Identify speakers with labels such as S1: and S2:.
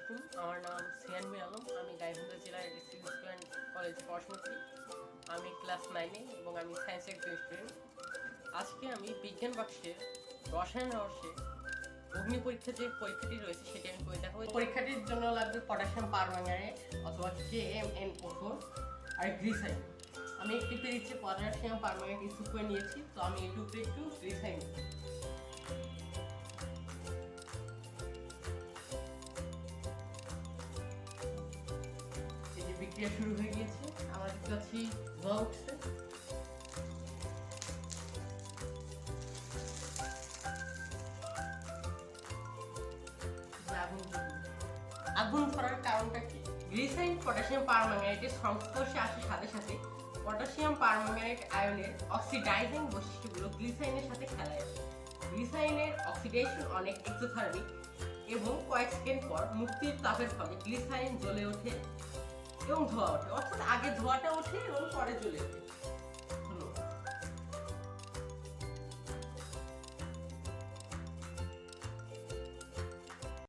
S1: আলাইকুম। আমার নাম সিয়ানমি আলম। আমি গাইবান্ধা জেলার স্কুল কলেজে পড়াশোনা করি। আমি ক্লাস 9-এ এবং আমি সায়েন্সের একজন স্টুডেন্ট। আজকে আমি বিজ্ঞান বাক্সের রসায়ন রহস্যে অগ্নি পরীক্ষা যে পরীক্ষাটি রয়েছে সেটি আমি করে দেখাবো। পরীক্ষাটির জন্য লাগবে পটাশিয়াম পারম্যাঙ্গানেট অথবা KMnO4 আর গ্লিসারিন। আমি একটি পেরিচে পটাশিয়াম পারম্যাঙ্গানেট ইস্যু করে নিয়েছি, তো আমি এর উপরে একটু গ্লিসারিন বিক্রিয়া শুরু হয়ে গিয়েছে। আমরা দেখতে পাচ্ছি ধোঁয়া উঠছে। আগুন ধরার কারণটা কি? গ্লিসারিন পটাশিয়াম পারম্যাঙ্গানেটের সংস্পর্শে আসার সাথে সাথে পটাশিয়াম পারম্যাঙ্গানেট আয়নের অক্সিডাইজিং বৈশিষ্ট্যগুলো গ্লিসারিনের সাথে খেলায়। গ্লিসারিনের অক্সিডেশন অনেক এক্সোথার্মিক এবং কয়েক সেকেন্ড পর মুক্তির তাপের ফলে গ্লিসারিন জ্বলে ওঠে এবং ধোঁয়া ওঠে, অর্থাৎ আগে ধোঁয়াটা ওঠে এবং পরে জ্বলে ওঠে।